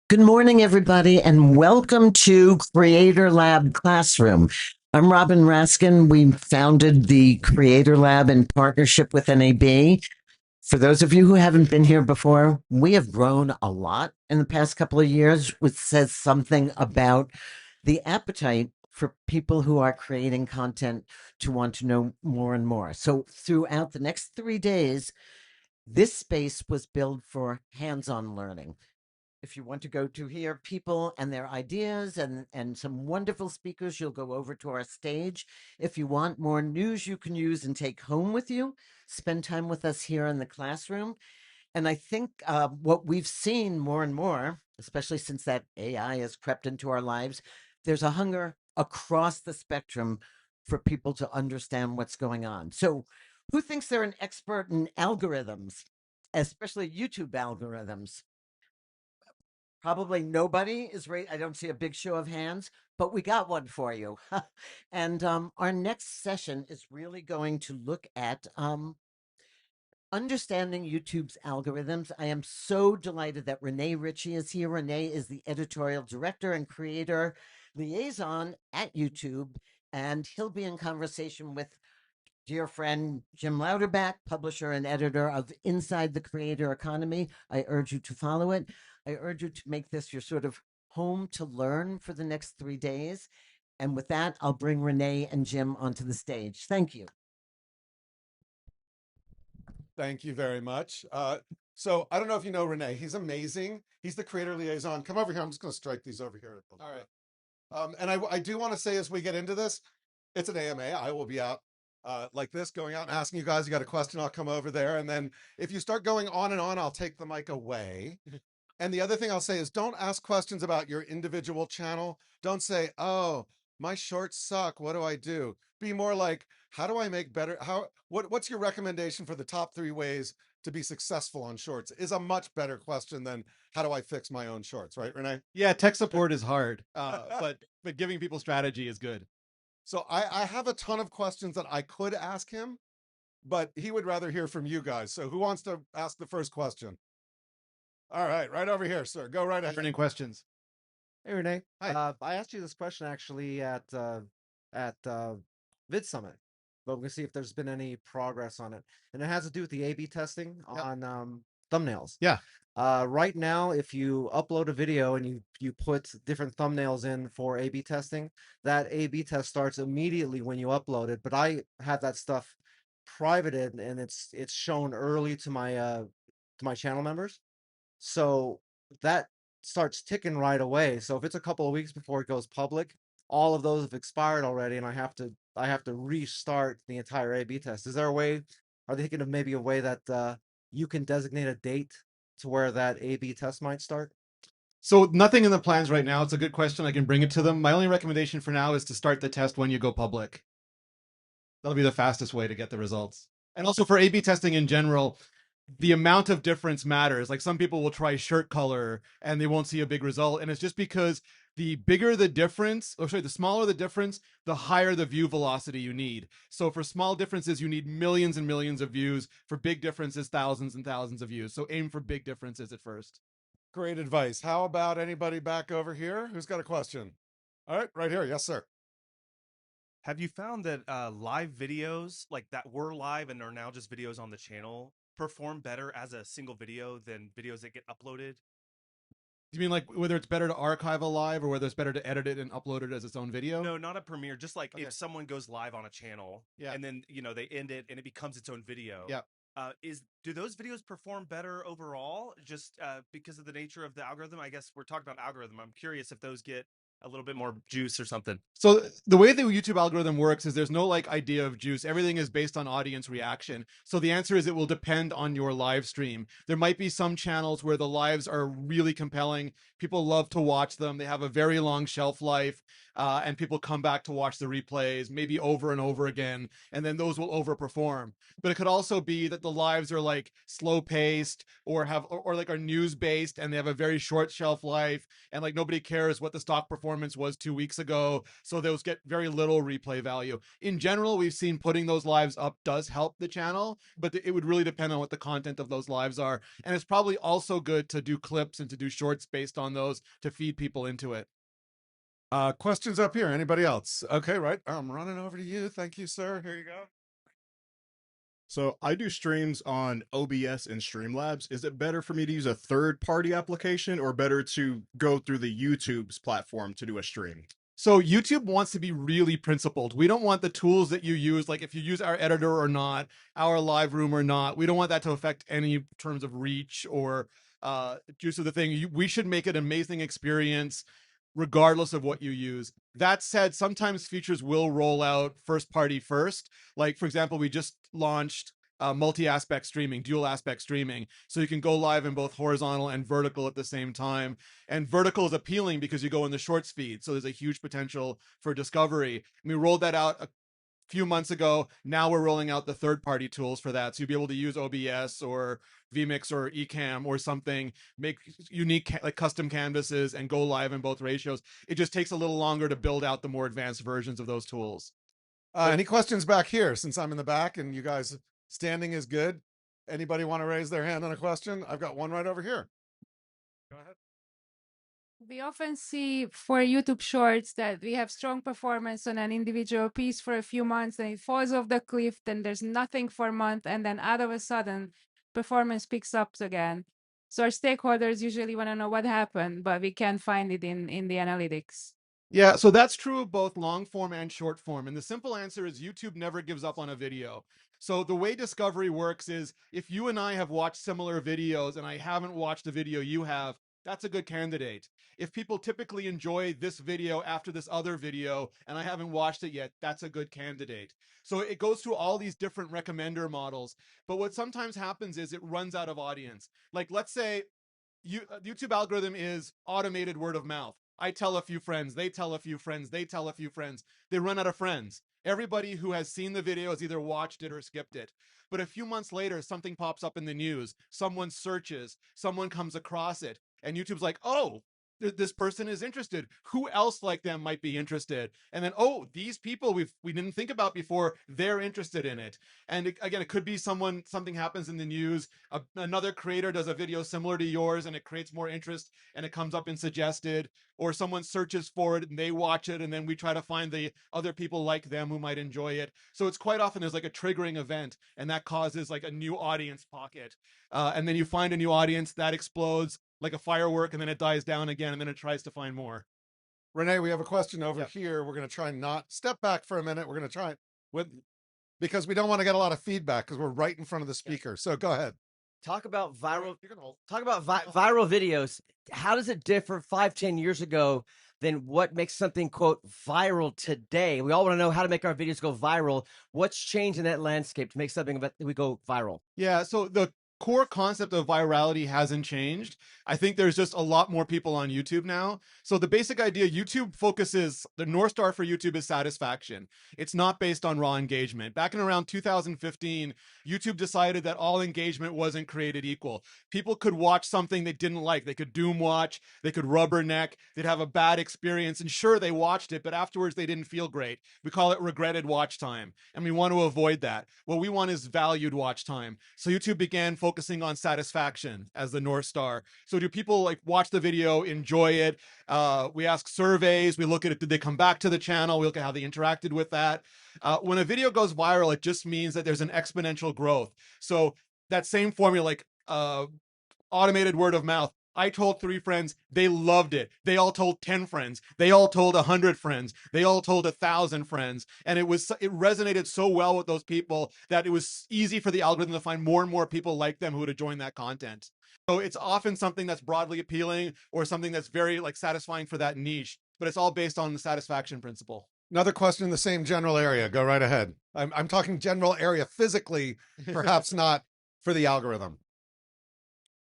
Good morning, everybody, and welcome to Creator Lab Classroom. I'm Robin Raskin. We founded the Creator Lab in partnership with NAB. For those of you who haven't been here before, we have grown a lot in the past couple of years, which says something about the appetite for people who are creating content to want to know more and more. So, throughout the next 3 days, this space was built for hands on learning. If you want to go to hear people and their ideas and some wonderful speakers, you'll go over to our stage. If you want more news you can use and take home with you, spend time with us here in the classroom. And I think what we've seen more and more, especially since that AI has crept into our lives, there's a hunger across the spectrum for people to understand what's going on. So, who thinks they're an expert in algorithms, especially YouTube algorithms? Probably nobody is right. I don't see a big show of hands, but we got one for you. And our next session is really going to look at understanding YouTube's algorithms. I am so delighted that René Ritchie is here. René is the editorial director and creator liaison at YouTube, and he'll be in conversation with dear friend Jim Louderback, publisher and editor of Inside the Creator Economy. I urge you to follow it. I urge you to make this your sort of home to learn for the next 3 days. And with that, I'll bring René and Jim onto the stage. Thank you. Thank you very much. So I don't know if you know René. He's amazing. He's the creator liaison. Come over here. I'm just going to strike these over here. All right. And I do want to say as we get into this, it's an AMA. I will be out like this, going out and asking you guys. You got a question, I'll come over there. And then if you start going on and on, I'll take the mic away. And the other thing I'll say is don't ask questions about your individual channel. Don't say, oh, my shorts suck. What do I do? Be more like, how do I make better? What's your recommendation for the top 3 ways to be successful on shorts is a much better question than how do I fix my own shorts, right, René? Yeah, tech support is hard, but giving people strategy is good. So I have a ton of questions that I could ask him, but he would rather hear from you guys. So who wants to ask the first question? All right over here, sir. Go right ahead. Any questions? Hey Renee, Hi. I asked you this question actually at Vid Summit, but we're gonna see if there's been any progress on it, and it has to do with the A/B testing on thumbnails. Yeah. Right now, if you upload a video and you put different thumbnails in for A/B testing, that A/B test starts immediately when you upload it. But I have that stuff privated, and it's shown early to my channel members, so that starts ticking right away. So if it's a couple of weeks before it goes public, all of those have expired already, and I have to restart the entire A/B test. Is there a way? Are they thinking of maybe a way that you can designate a date to where that A/B test might start? So nothing in the plans right now. It's a good question. I can bring it to them. My only recommendation for now is to start the test when you go public. That'll be the fastest way to get the results. And also for A/B testing in general, the amount of difference matters. Like some people will try shirt color and they won't see a big result. And it's just because the bigger the difference, the smaller the difference, the higher the view velocity you need. So for small differences, you need millions and millions of views. For big differences, thousands and thousands of views. So aim for big differences at first. Great advice. How about anybody back over here? Who's got a question? All right, right here. Yes, sir. Have you found that live videos like that were live and are now just videos on the channel perform better as a single video than videos that get uploaded? You mean like whether it's better to archive a live or whether it's better to edit it and upload it as its own video? No, not a premiere. Just like Okay. if someone goes live on a channel and then, they end it and it becomes its own video. Yeah. Do those videos perform better overall just because of the nature of the algorithm? I guess we're talking about algorithm. I'm curious if those get a little bit more juice or something. So the way the YouTube algorithm works is there's no like idea of juice. Everything is based on audience reaction. So the answer is it will depend on your live stream. There might be some channels where the lives are really compelling. People love to watch them. They have a very long shelf life, and people come back to watch the replays, maybe over and over again, and then those will overperform. But it could also be that the lives are like slow paced or like are news based and they have a very short shelf life and like nobody cares what the stock performance performance was 2 weeks ago, so those get very little replay value. In general, we've seen putting those lives up does help the channel, but it would really depend on what the content of those lives are. And it's probably also good to do clips and to do shorts based on those to feed people into it. Questions up here? Anybody else? Okay, right. I'm running over to you. Thank you, sir. Here you go. So I do streams on OBS and Streamlabs. Is it better for me to use a third-party application or better to go through the YouTube's platform to do a stream? So YouTube wants to be really principled. We don't want the tools that you use, like if you use our editor or not, our live room or not, we don't want that to affect any terms of reach or juice of the thing. We should make it an amazing experience regardless of what you use. That said, sometimes features will roll out first party first. Like, for example, we just launched multi-aspect streaming, dual aspect streaming. So you can go live in both horizontal and vertical at the same time. And vertical is appealing because you go in the shorts feed. So there's a huge potential for discovery. And we rolled that out a few months ago. Now we're rolling out the third-party tools for that. So you'll be able to use OBS or vMix or Ecamm or something, make unique like custom canvases and go live in both ratios. It just takes a little longer to build out the more advanced versions of those tools. Any questions back here? Since I'm in the back and you guys standing is good. Anybody want to raise their hand on a question? I've got one right over here. Go ahead. We often see for YouTube Shorts that we have strong performance on an individual piece for a few months, and it falls off the cliff, then there's nothing for a month, and then out of a sudden, performance picks up again. So our stakeholders usually want to know what happened, but we can't find it in the analytics. Yeah, so that's true of both long form and short form. And the simple answer is YouTube never gives up on a video. So the way discovery works is if you and I have watched similar videos and I haven't watched the video you have, that's a good candidate. If people typically enjoy this video after this other video and I haven't watched it yet, that's a good candidate. So it goes through all these different recommender models. But what sometimes happens is it runs out of audience. Like, let's say YouTube algorithm is automated word of mouth. I tell a few friends, they tell a few friends, they tell a few friends. They run out of friends. Everybody who has seen the video has either watched it or skipped it. But a few months later, something pops up in the news. Someone searches, someone comes across it, and YouTube's like, oh, this person is interested. Who else like them might be interested? And then, oh, these people we didn't think about before, they're interested in it. And again, it could be something happens in the news. Another creator does a video similar to yours and it creates more interest and it comes up in suggested, or someone searches for it and they watch it and then we try to find the other people like them who might enjoy it. So it's quite often there's like a triggering event and that causes like a new audience pocket. And then you find a new audience that explodes like a firework and then it dies down again and then it tries to find more. Renee, we have a question over here. We're going to try and not step back for a minute. We're going to try with, because we don't want to get a lot of feedback because we're right in front of the speaker. So go ahead. Talk about viral. You can hold. Talk about viral videos. How does it differ 5-10 years ago than what makes something quote viral today? We all want to know how to make our videos go viral. What's changed in that landscape to make something that we go viral? Yeah, so the core concept of virality hasn't changed. I think there's just a lot more people on YouTube now. So the basic idea, YouTube focuses, the North Star for YouTube is satisfaction. It's not based on raw engagement. Back in around 2015, YouTube decided that all engagement wasn't created equal. People could watch something they didn't like. They could doom watch, they could rubberneck, they'd have a bad experience. And sure, they watched it, but afterwards they didn't feel great. We call it regretted watch time. And we want to avoid that. What we want is valued watch time. So YouTube began focusing on satisfaction as the North Star. So do people like watch the video, enjoy it? We ask surveys, we look at it, did they come back to the channel? We look at how they interacted with that. When a video goes viral, it just means that there's an exponential growth. So that same formula, like automated word of mouth, I told 3 friends, they loved it. They all told 10 friends. They all told 100 friends. They all told 1,000 friends. And it resonated so well with those people that it was easy for the algorithm to find more and more people like them who would have joined that content. So it's often something that's broadly appealing or something that's very like satisfying for that niche, but it's all based on the satisfaction principle. Another question in the same general area. Go right ahead. I'm talking general area physically, perhaps not for the algorithm.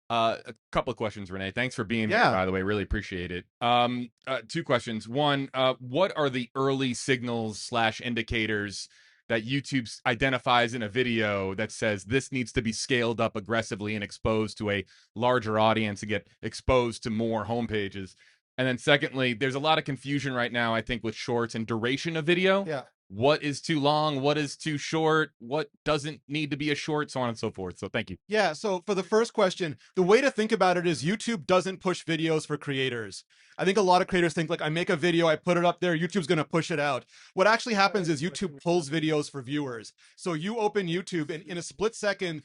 A couple of questions, Renee. Thanks for being here, Yeah. by the way. Really appreciate it. 2 questions. One, what are the early signals / indicators that YouTube identifies in a video that says this needs to be scaled up aggressively and exposed to a larger audience to get exposed to more homepages? And then secondly, there's a lot of confusion right now, I think, with shorts and duration of video. Yeah. What is too long? What is too short? What doesn't need to be a short? So on and so forth. So thank you. Yeah, so for the first question, the way to think about it is YouTube doesn't push videos for creators. I think a lot of creators think like, I make a video, I put it up there, YouTube's going to push it out. What actually happens is YouTube pulls videos for viewers. So you open YouTube and in a split second,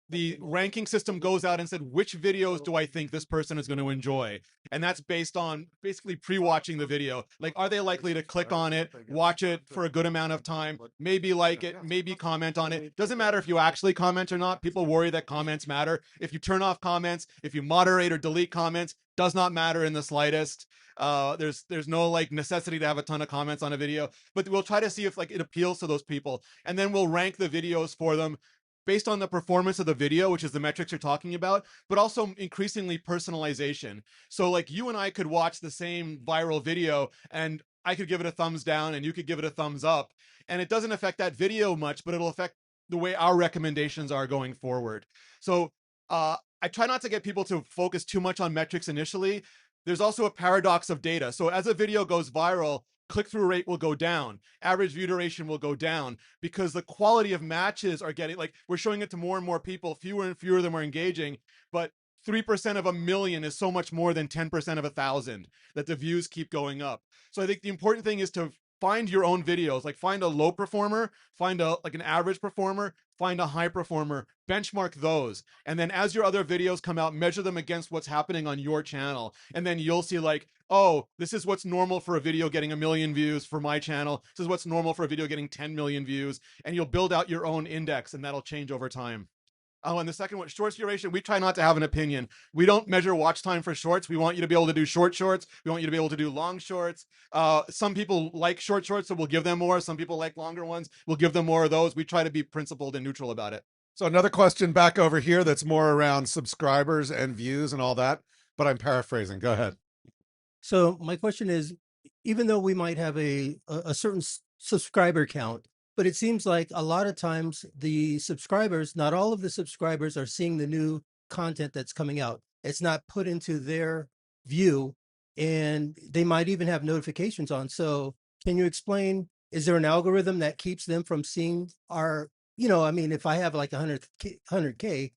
the ranking system goes out and said, which videos do I think this person is going to enjoy? And that's based on basically pre-watching the video. Like, are they likely to click on it, watch it for a good amount of time, maybe like it, maybe comment on it. Doesn't matter if you actually comment or not. People worry that comments matter. If you turn off comments, if you moderate or delete comments, does not matter in the slightest. There's no like necessity to have a ton of comments on a video, but we'll try to see if like it appeals to those people. And then we'll rank the videos for them based on the performance of the video, which is the metrics you're talking about, but also increasingly personalization. So like you and I could watch the same viral video and I could give it a thumbs down and you could give it a thumbs up. And it doesn't affect that video much, but it'll affect the way our recommendations are going forward. So I try not to get people to focus too much on metrics initially. There's also a paradox of data. So as a video goes viral, click-through rate will go down, average view duration will go down, because the quality of matches are getting, like, we're showing it to more and more people, fewer and fewer of them are engaging, but 3% of 1,000,000 is so much more than 10% of 1,000, that the views keep going up. So I think the important thing is to find your own videos, like find a low performer, find a like an average performer, find a high performer, benchmark those. And then as your other videos come out, measure them against what's happening on your channel. And then you'll see like, oh, this is what's normal for a video getting 1 million views for my channel. This is what's normal for a video getting 10 million views. And you'll build out your own index and that'll change over time. Oh, and the second one, shorts duration, we try not to have an opinion. We don't measure watch time for shorts. We want you to be able to do short shorts. We want you to be able to do long shorts. Some people like short shorts, so we'll give them more. Some people like longer ones. We'll give them more of those. We try to be principled and neutral about it. So another question back over here that's more around subscribers and views and all that, but I'm paraphrasing. Go ahead. So my question is, even though we might have a certain subscriber count, but it seems like a lot of times the subscribers, not all of the subscribers are seeing the new content that's coming out. It's not put into their view and they might even have notifications on. So can you explain, is there an algorithm that keeps them from seeing our, I mean, if I have like 100K,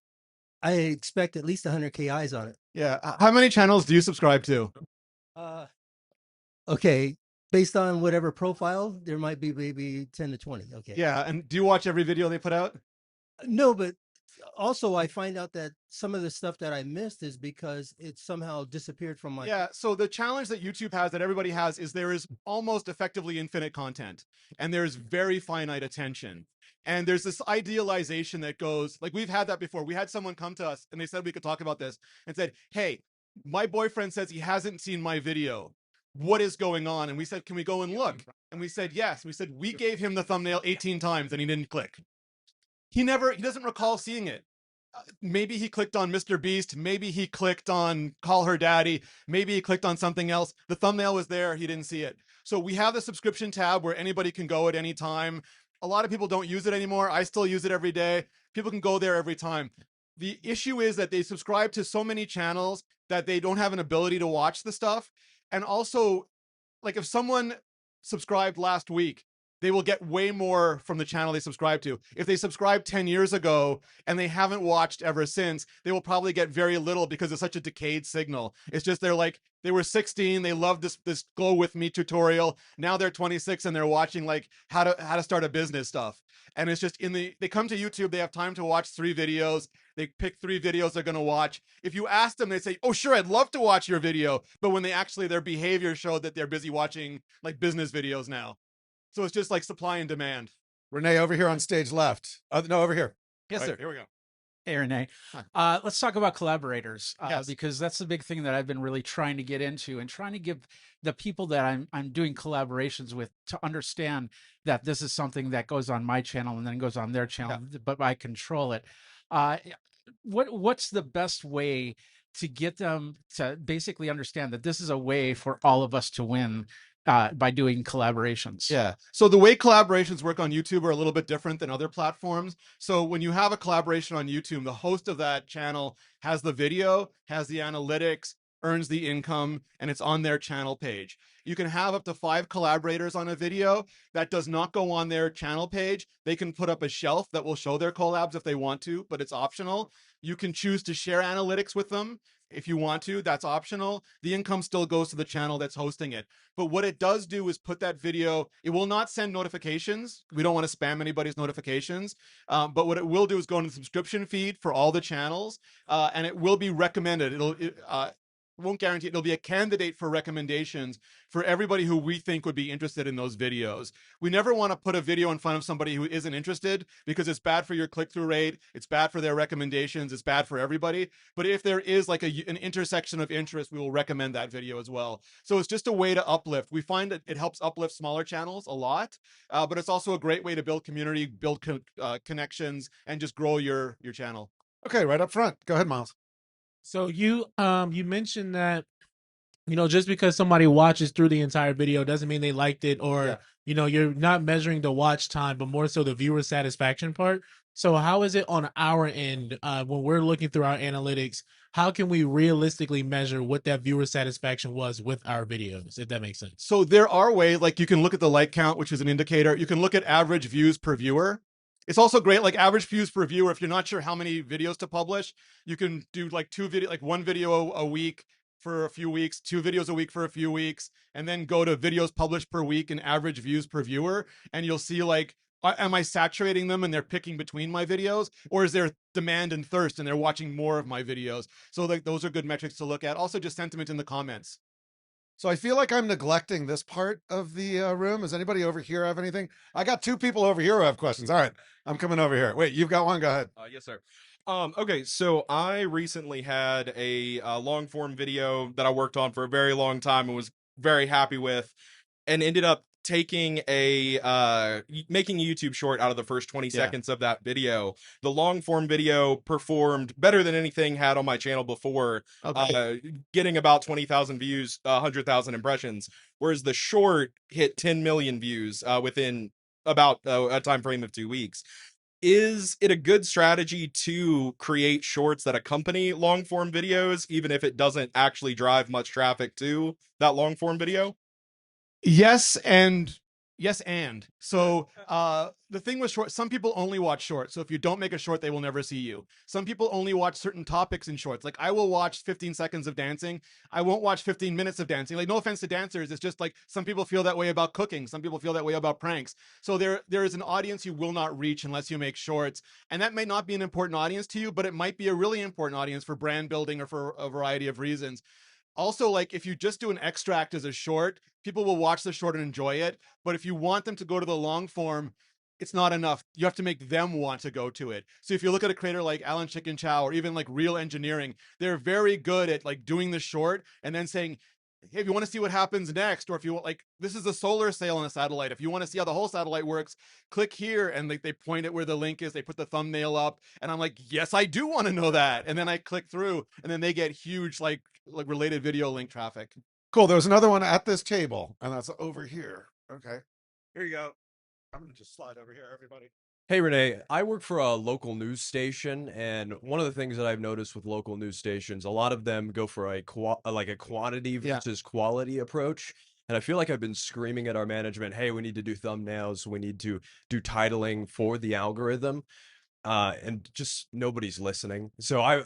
I expect at least 100K eyes on it. Yeah. How many channels do you subscribe to? Okay. Based on whatever profile, there might be maybe 10 to 20. Okay. Yeah. And do you watch every video they put out? No, but also I find out that some of the stuff that I missed is because it somehow disappeared from my. Yeah. So the challenge that YouTube has, that everybody has, is there is almost effectively infinite content and there's very finite attention. And there's this idealization that goes, like, we've had that before. We had someone come to us and they said we could talk about this and said, hey, my boyfriend says he hasn't seen my video. What is going on? And we said, can we go and look? And we said, yes. We said, we gave him the thumbnail 18 times and he didn't click. He doesn't recall seeing it. Maybe he clicked on Mr. Beast. Maybe he clicked on Call Her Daddy. Maybe he clicked on something else. The thumbnail was there. He didn't see it. So we have the subscription tab where anybody can go at any time. A lot of people don't use it anymore. I still use it every day. People can go there every time. The issue is that they subscribe to so many channels that they don't have an ability to watch the stuff. And also, like, if someone subscribed last week, they will get way more from the channel they subscribe to. If they subscribed 10 years ago and they haven't watched ever since, they will probably get very little because it's such a decayed signal. It's just they were 16, they loved this Go With Me tutorial. Now they're 26 and they're watching like how to start a business stuff. And it's just they come to YouTube, they have time to watch 3 videos. They pick 3 videos they're going to watch. If you ask them, they say, oh, sure, I'd love to watch your video. But when their behavior showed that they're busy watching like business videos now. So it's just like supply and demand. Renee, over here on stage left. No, over here. Yes, Right, sir. here we go. Hey, Renee. Let's talk about collaborators, Yes. because that's the big thing that I've been really trying to get into and trying to give the people that I'm doing collaborations with to understand that this is something that goes on my channel and then goes on their channel, but I control it. What's the best way to get them to basically understand that this is a way for all of us to win by doing collaborations? Yeah. So the way collaborations work on YouTube are a little bit different than other platforms. So when you have a collaboration on YouTube, the host of that channel has the video, has the analytics, earns the income, and it's on their channel page. You can have up to 5 collaborators on a video. That does not go on their channel page. They can put up a shelf that will show their collabs if they want to, but it's optional. You can choose to share analytics with them if you want to. That's optional. The income still goes to the channel that's hosting it. But what it does do is put that video, it will not send notifications. We don't want to spam anybody's notifications. But what it will do is go into the subscription feed for all the channels, and it will be recommended. Won't guarantee it. It'll be a candidate for recommendations for everybody who we think would be interested in those videos. We never want to put a video in front of somebody who isn't interested, because it's bad for your click-through rate, it's bad for their recommendations, it's bad for everybody. But if there is like an intersection of interest, we will recommend that video as well. So it's just a way to uplift. We find that it helps uplift smaller channels a lot, but it's also a great way to build community, build connections, and just grow your channel. Okay, right up front. Go ahead, Miles. So you mentioned that, just because somebody watches through the entire video doesn't mean they liked it, or you're not measuring the watch time, but more so the viewer satisfaction part. So how is it on our end when we're looking through our analytics? How can we realistically measure what that viewer satisfaction was with our videos, if that makes sense? So there are ways, like you can look at the like count, which is an indicator. You can look at average views per viewer. It's also great, like average views per viewer. If you're not sure how many videos to publish, you can do like one video a week for a few weeks, 2 videos a week for a few weeks, and then go to videos published per week and average views per viewer. And you'll see like, am I saturating them and they're picking between my videos, or is there demand and thirst and they're watching more of my videos? So like those are good metrics to look at. Also just sentiment in the comments. So I feel like I'm neglecting this part of the room. Does anybody over here have anything? I got 2 people over here who have questions. All right, I'm coming over here. Wait, you've got one? Go ahead. Yes, sir. Okay, so I recently had a long form video that I worked on for a very long time and was very happy with, and ended up taking making a YouTube short out of the first 20 seconds of that video. The long form video performed better than anything had on my channel before, getting about 20,000 views, 100,000 impressions, whereas the short hit 10 million views within about a time frame of 2 weeks. Is it a good strategy to create shorts that accompany long form videos, even if it doesn't actually drive much traffic to that long form video? Yes and so the thing with short, some people only watch shorts. So if you don't make a short, they will never see you. Some people only watch certain topics in shorts. Like I will watch 15 seconds of dancing. I won't watch 15 minutes of dancing. Like no offense to dancers, it's just like some people feel that way about cooking. Some people feel that way about pranks. So there is an audience you will not reach unless you make shorts. And that may not be an important audience to you, but it might be a really important audience for brand building or for a variety of reasons. Also, like if you just do an extract as a short, people will watch the short and enjoy it. But if you want them to go to the long form, it's not enough. You have to make them want to go to it. So if you look at a creator like Alan Chicken Chow or even like Real Engineering, they're very good at like doing the short and then saying, hey, if you want to see what happens next, or if you want, like, this is a solar sail on a satellite. If you want to see how the whole satellite works, click here. And they point it where the link is. They put the thumbnail up. And I'm like, yes, I do want to know that. And then I click through and then they get huge, like related video link traffic. Cool. There was another one at this table, and that's over here. Okay. Here you go. I'm going to just slide over here, everybody. Hey, Renee, I work for a local news station, and one of the things that I've noticed with local news stations, a lot of them go for a quantity versus quality approach. And I feel like I've been screaming at our management, hey, we need to do thumbnails, we need to do titling for the algorithm, and just nobody's listening. So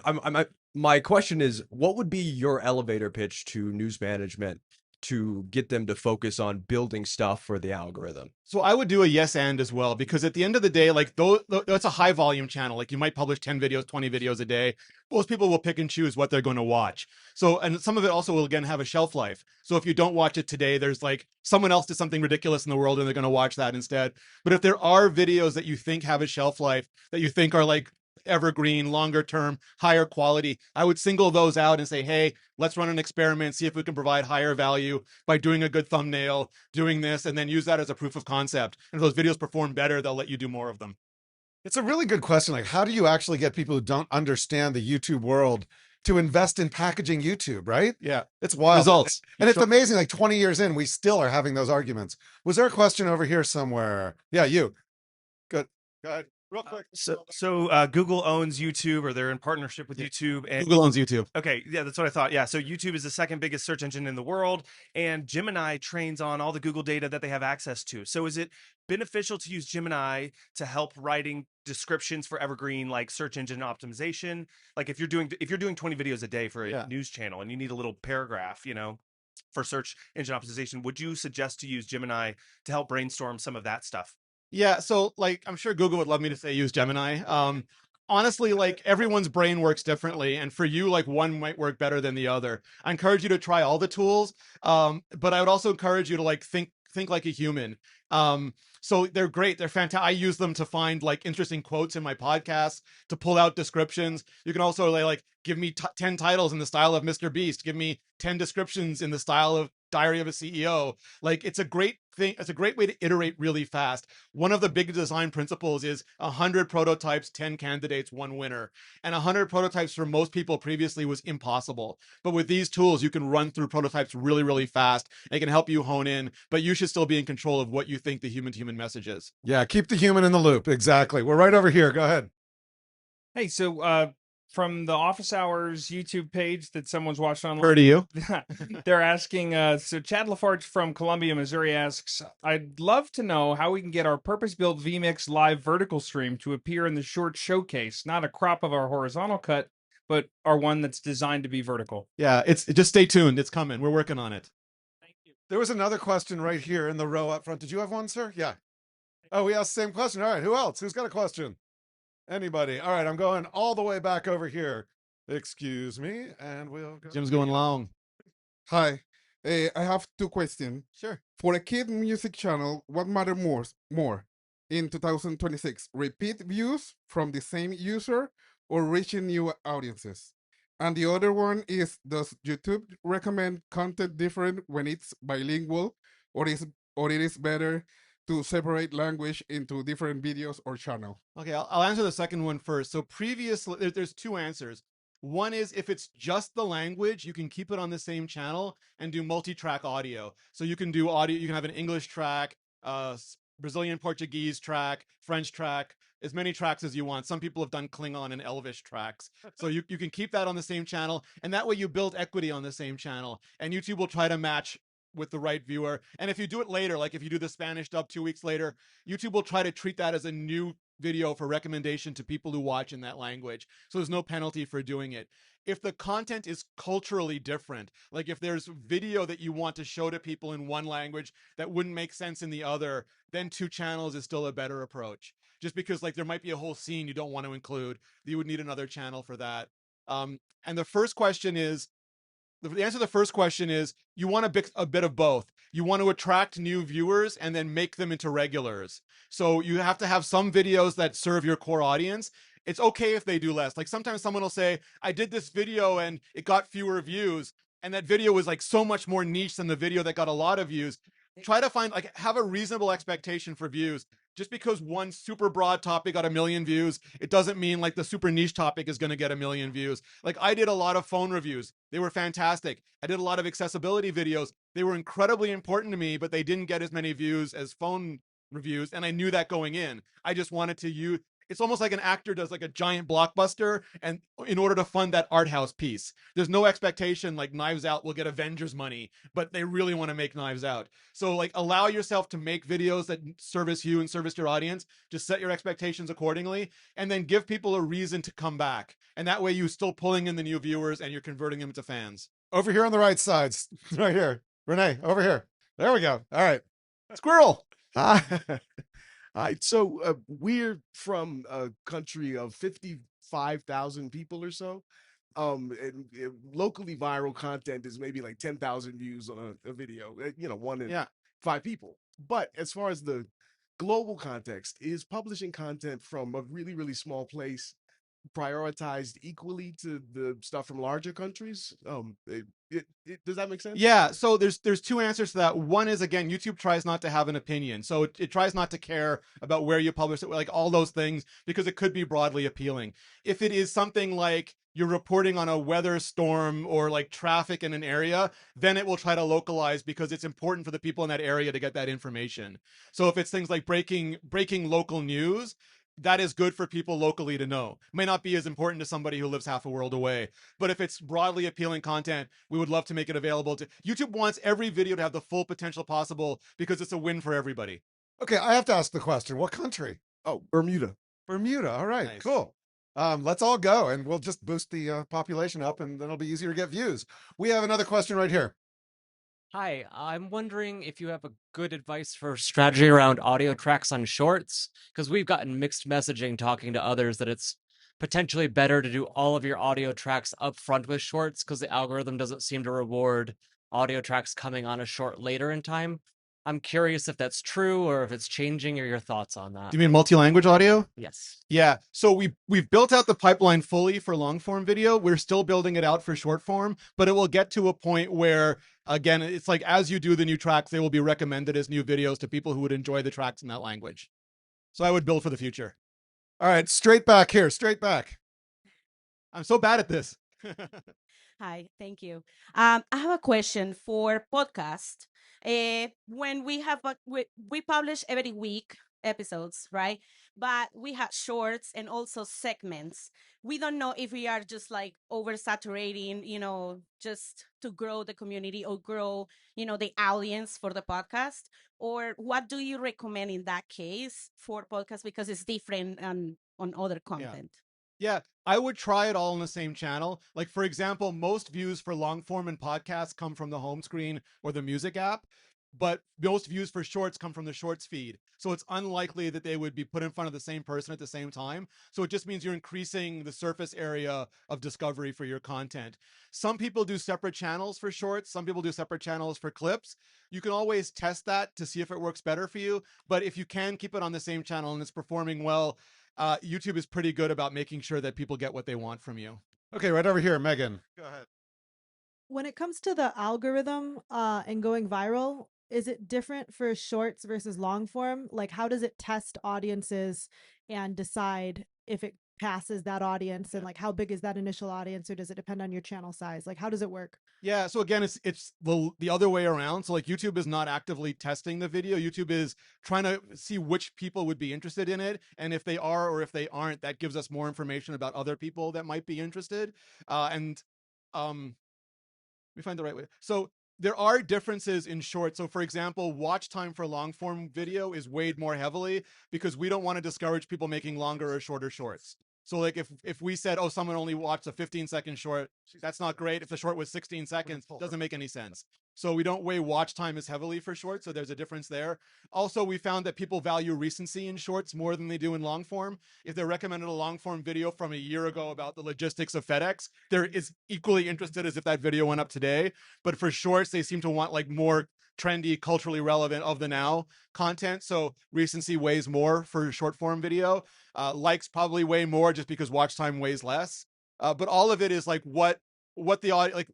my question is, what would be your elevator pitch to news management to get them to focus on building stuff for the algorithm? So I would do a yes and as well, because at the end of the day, like that's a high volume channel. Like you might publish 10 videos, 20 videos a day. Most people will pick and choose what they're going to watch. So, and some of it also will again have a shelf life. So if you don't watch it today, there's like someone else did something ridiculous in the world and they're going to watch that instead. But if there are videos that you think have a shelf life, that you think are like evergreen, longer term, higher quality, I would single those out and say, hey, let's run an experiment, see if we can provide higher value by doing a good thumbnail, doing this, and then use that as a proof of concept. And if those videos perform better, they'll let you do more of them. It's a really good question. Like, how do you actually get people who don't understand the YouTube world to invest in packaging YouTube, right? Yeah. It's wild. Results. And it's amazing, like 20 years in, we still are having those arguments. Was there a question over here somewhere? Yeah, you. Good. Go ahead. Real quick. So Google owns YouTube, or they're in partnership with YouTube. And Google owns YouTube. Okay, yeah, that's what I thought. Yeah, so YouTube is the second biggest search engine in the world, and Gemini trains on all the Google data that they have access to. So is it beneficial to use Gemini to help writing descriptions for evergreen, like search engine optimization? Like if you're doing 20 videos a day for a news channel and you need a little paragraph, for search engine optimization, would you suggest to use Gemini to help brainstorm some of that stuff? Yeah, so like I'm sure Google would love me to say use Gemini. Honestly, like everyone's brain works differently, and for you, like one might work better than the other. I encourage you to try all the tools, but I would also encourage you to like think like a human. So they're great. They're fantastic. I use them to find like interesting quotes in my podcasts, to pull out descriptions. You can also like give me 10 titles in the style of Mr. Beast. Give me 10 descriptions in the style of Diary of a CEO. Like it's a great thing. It's a great way to iterate really fast. One of the big design principles is 100 prototypes, 10 candidates, 1 winner. And 100 prototypes for most people previously was impossible. But with these tools, you can run through prototypes really, really fast. It can help you hone in, but you should still be in control of what you think the human-to-human message is. Yeah, keep the human in the loop. Exactly. We're right over here. Go ahead. Hey, so from the Office Hours YouTube page that someone's watched online. Heard of you. They're asking, so Chad Lafarge from Columbia, Missouri asks, I'd love to know how we can get our purpose-built vMix live vertical stream to appear in the short showcase, not a crop of our horizontal cut, but our one that's designed to be vertical. Yeah, it's just stay tuned. It's coming. We're working on it. There was another question right here in the row up front. Did you have one, sir? Yeah. Oh, we asked the same question. All right. Who else? Who's got a question? Anybody? All right. I'm going all the way back over here. Excuse me. And we'll go. Jim's going long. Hi. I have 2 questions. Sure. For a kid music channel, what matters more in 2026? Repeat views from the same user or reaching new audiences? And the other one is, does YouTube recommend content different when it's bilingual, or it is better to separate language into different videos or channel? Okay, I'll answer the second one first. So previously, there's 2 answers. One is if it's just the language, you can keep it on the same channel and do multi-track audio. So you can do audio, you can have an English track, Brazilian Portuguese track, French track, as many tracks as you want. Some people have done Klingon and Elvish tracks. So you can keep that on the same channel, and that way you build equity on the same channel. And YouTube will try to match with the right viewer. And if you do it later, like if you do the Spanish dub 2 weeks later, YouTube will try to treat that as a new video for recommendation to people who watch in that language. So there's no penalty for doing it. If the content is culturally different, like if there's video that you want to show to people in one language that wouldn't make sense in the other, then 2 channels is still a better approach. Just because like there might be a whole scene you don't want to include, you would need another channel for that. And the first question is, the answer to the first question is you want a bit of both. You want to attract new viewers and then make them into regulars. So you have to have some videos that serve your core audience. It's okay if they do less. Like sometimes someone will say, I did this video and it got fewer views. And that video was like so much more niche than the video that got a lot of views. Try to find, like, have a reasonable expectation for views. Just because one super broad topic got 1 million views, it doesn't mean like the super niche topic is going to get 1 million views. Like I did a lot of phone reviews. They were fantastic. I did a lot of accessibility videos. They were incredibly important to me, but they didn't get as many views as phone reviews. And I knew that going in. I just wanted to use, it's almost like an actor does like a giant blockbuster, and in order to fund that art house piece, there's no expectation like Knives Out will get Avengers money, but they really want to make Knives Out. So like allow yourself to make videos that service you and service your audience. Just set your expectations accordingly, and then give people a reason to come back. And that way you're still pulling in the new viewers and you're converting them into fans. Over here on the right sides, right here. Renee, over here. There we go. All right. Squirrel. All right, so we're from a country of 55,000 people or so. And locally viral content is maybe like 10,000 views on a video, one in 5 people. But as far as the global context, is publishing content from a really, really small place prioritized equally to the stuff from larger countries? Does that make sense? Yeah, so there's 2 answers to that. One is, again, YouTube tries not to have an opinion. So it tries not to care about where you publish it, like all those things, because it could be broadly appealing. If it is something like you're reporting on a weather storm or like traffic in an area, then it will try to localize because it's important for the people in that area to get that information. So if it's things like breaking local news, that is good for people locally to know. May not be as important to somebody who lives half a world away, but if it's broadly appealing content, we would love to make it available to YouTube. Wants every video to have the full potential possible because it's a win for everybody. Okay, I have to ask the question. What country? Oh, Bermuda. Bermuda. All right, Nice. cool. Let's all go and we'll just boost the population up and then it'll be easier to get views. We have another question right here. Hi, I'm wondering if you have a good advice for strategy around audio tracks on shorts, because we've gotten mixed messaging talking to others that it's potentially better to do all of your audio tracks up front with shorts because the algorithm doesn't seem to reward audio tracks coming on a short later in time. I'm curious if that's true or if it's changing or your thoughts on that. Do you mean multi-language audio? Yes. Yeah. So we've built out the pipeline fully for long form video. We're still building it out for short form, but it will get to a point where, again, it's like as you do the new tracks, they will be recommended as new videos to people who would enjoy the tracks in that language. So I would build for the future. All right, straight back here, straight back. I'm so bad at this. Hi, thank you. I have a question for podcast. When we have we publish every week episodes, right? But we have shorts and also segments. We don't know if we are just like oversaturating, just to grow the community or grow, the audience for the podcast. Or what do you recommend in that case for podcast because it's different on other content? Yeah, I would try it all on the same channel. Like, for example, most views for long form and podcasts come from the home screen or the music app, but most views for shorts come from the shorts feed. So it's unlikely that they would be put in front of the same person at the same time. So it just means you're increasing the surface area of discovery for your content. Some people do separate channels for shorts. Some people do separate channels for clips. You can always test that to see if it works better for you. But if you can keep it on the same channel and it's performing well, YouTube is pretty good about making sure that people get what they want from you. Okay, right over here, Megan. Go ahead. When it comes to the algorithm and going viral, is it different for shorts versus long form? Like, how does it test audiences and decide if it passes that audience, and like how big is that initial audience, or does it depend on your channel size? Like, how does it work? Yeah, so again, it's the other way around. So like YouTube is not actively testing the video. YouTube is trying to see which people would be interested in it, and if they are or if they aren't, that gives us more information about other people that might be interested. Let me find the right way. So there are differences in short. So for example, watch time for long form video is weighed more heavily because we don't want to discourage people making longer or shorter shorts. So like if we said, oh, someone only watched a 15-second short, that's not great. If the short was 16 seconds, doesn't make any sense. So we don't weigh watch time as heavily for shorts. So there's a difference there. Also, we found that people value recency in shorts more than they do in long form. If they're recommended a long form video from a year ago about the logistics of FedEx, they're as equally interested as if that video went up today. But for shorts, they seem to want like more trendy, culturally relevant of the now content. So recency weighs more for short form video. Likes probably weigh more just because watch time weighs less. But all of it is like what the audience, like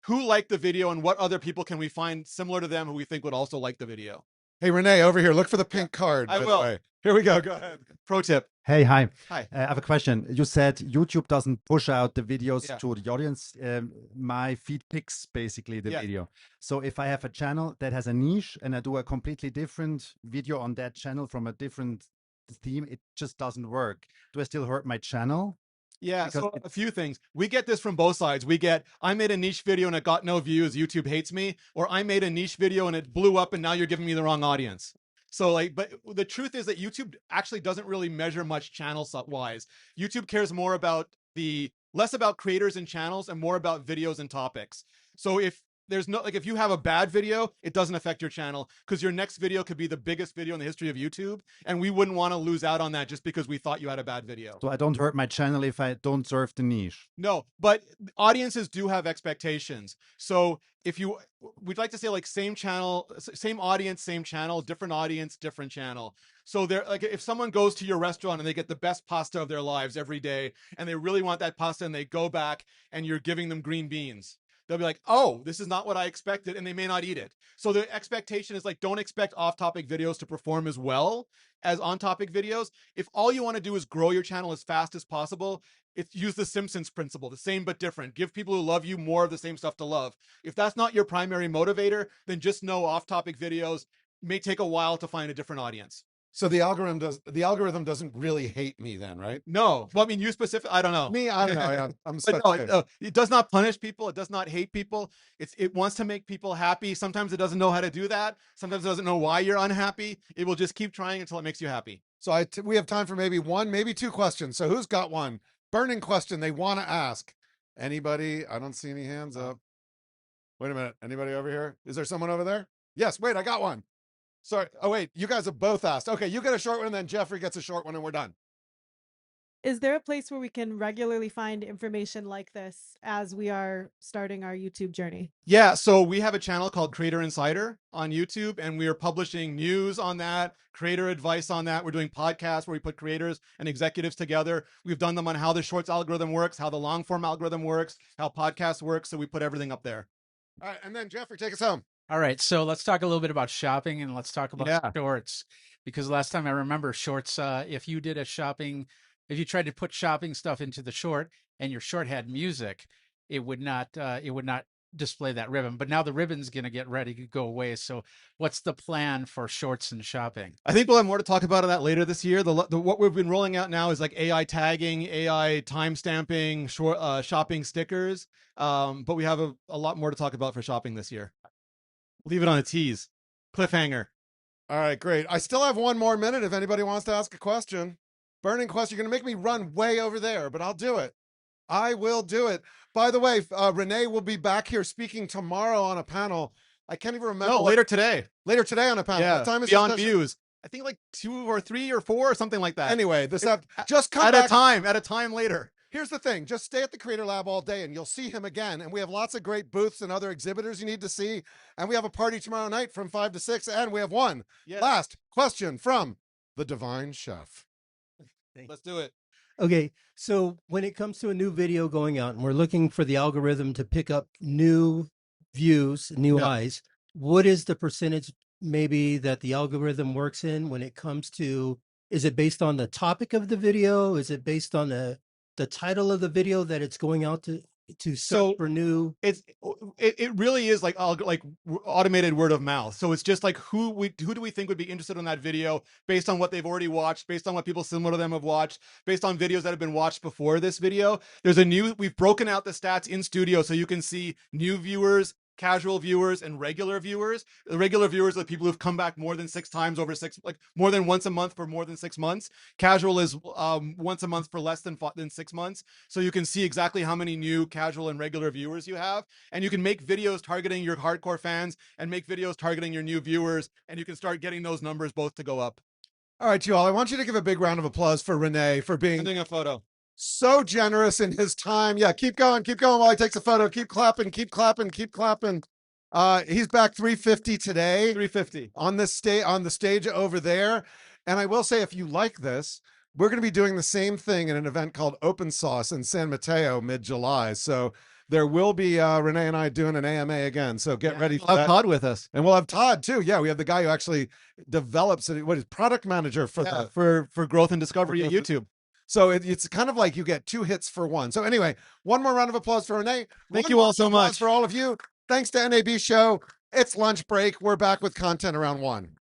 who liked the video and what other people can we find similar to them who we think would also like the video. Hey, Renee, over here, look for the pink card. I by the will. way. Here we go. Go ahead. Pro tip. Hey, hi. Hi. I have a question. You said YouTube doesn't push out the videos Yeah. to the audience. My feed picks basically the Yeah. video. So if I have a channel that has a niche and I do a completely different video on that channel from a different theme, it just doesn't work. Do I still hurt my channel? Yeah, Because so a few things. We get this from both sides. We get, I made a niche video and it got no views, YouTube hates me, or I made a niche video and it blew up and now you're giving me the wrong audience. So like, but the truth is that YouTube actually doesn't really measure much channel wise. YouTube cares more about less about creators and channels and more about videos and topics. So if there's no, like if you have a bad video, it doesn't affect your channel because your next video could be the biggest video in the history of YouTube. And we wouldn't want to lose out on that just because we thought you had a bad video. So I don't hurt my channel if I don't serve the niche. No, but audiences do have expectations. So if we'd like to say like same channel, same audience, same channel, different audience, different channel. So they're like, if someone goes to your restaurant and they get the best pasta of their lives every day, and they really want that pasta and they go back and you're giving them green beans, they'll be like, oh, this is not what I expected, and they may not eat it. So the expectation is like, don't expect off-topic videos to perform as well as on-topic videos. If all you want to do is grow your channel as fast as possible, use the Simpsons principle, the same but different. Give people who love you more of the same stuff to love. If that's not your primary motivator, then just know off-topic videos may take a while to find a different audience. So the algorithm doesn't really hate me then, right? No. Well, I mean, you specific. I don't know. Me, I don't know. Yeah, I'm But such no, a- it does not punish people. It does not hate people. It wants to make people happy. Sometimes it doesn't know how to do that. Sometimes it doesn't know why you're unhappy. It will just keep trying until it makes you happy. So we have time for maybe one, maybe two questions. So who's got one burning question they want to ask? Anybody? I don't see any hands up. Wait a minute. Anybody over here? Is there someone over there? Yes. Wait, I got one. Sorry. Oh, wait. You guys have both asked. Okay, you get a short one, and then Jeffrey gets a short one, and we're done. Is there a place where we can regularly find information like this as we are starting our YouTube journey? Yeah, so we have a channel called Creator Insider on YouTube, and we are publishing news on that, creator advice on that. We're doing podcasts where we put creators and executives together. We've done them on how the shorts algorithm works, how the long form algorithm works, how podcasts work. So we put everything up there. All right, and then Jeffrey, take us home. All right, so let's talk a little bit about shopping and let's talk about Yeah. shorts, because last time I remember shorts, if you tried to put shopping stuff into the short and your short had music, it would not display that ribbon. But now the ribbon's going to get ready to go away. So what's the plan for shorts and shopping? I think we'll have more to talk about that later this year. What we've been rolling out now is like AI tagging, AI timestamping, shopping stickers. But we have a lot more to talk about for shopping this year. Leave it on a tease. Cliffhanger. All right, great. I still have one more minute if anybody wants to ask a question. Burning question. You're going to make me run way over there, but I'll do it. I will do it. By the way, Renee will be back here speaking tomorrow on a panel. I can't even remember. No, later today. Later today on a panel. Yeah, What time is Beyond it? Views. I think like 2 or 3 or 4 or something like that. Anyway, just come at back. at a time later. Here's the thing. Just stay at the Creator Lab all day and you'll see him again. And we have lots of great booths and other exhibitors you need to see. And we have a party tomorrow night from 5 to 6. And we have one last question from the Divine Chef. Let's do it. Okay, so when it comes to a new video going out and we're looking for the algorithm to pick up new views, new eyes, what is the percentage maybe that the algorithm works in when it comes to, is it based on the topic of the video? Is it based on the title of the video that it's going out to search for new? It really is like automated word of mouth. So it's just like who do we think would be interested in that video based on what they've already watched, based on what people similar to them have watched, based on videos that have been watched before this video. We've broken out the stats in studio so you can see new viewers, casual viewers, and regular viewers. The regular viewers are the people who've come back more than 6 times over more than once a month for more than 6 months. Casual is once a month for less than 6 months. So you can see exactly how many new casual and regular viewers you have. And you can make videos targeting your hardcore fans and make videos targeting your new viewers. And you can start getting those numbers both to go up. All right, you all. I want you to give a big round of applause for Renee for being Sending a photo. So generous in his time. Yeah, keep going while he takes a photo. Keep clapping, keep clapping, keep clapping. He's back 350 today. 350 on the stage over there. And I will say, if you like this, we're going to be doing the same thing in an event called Open Sauce in San Mateo mid-July. So there will be Renee and I doing an AMA again. So get ready for We'll that. have Todd with us. And we'll have Todd too. Yeah, we have the guy who actually develops it. What is product manager for for growth and discovery at YouTube. So it's kind of like you get 2 hits for one. So anyway, one more round of applause for Renee. Thank One you more all so applause much. for all of you. Thanks to NAB Show. It's lunch break. We're back with content around 1.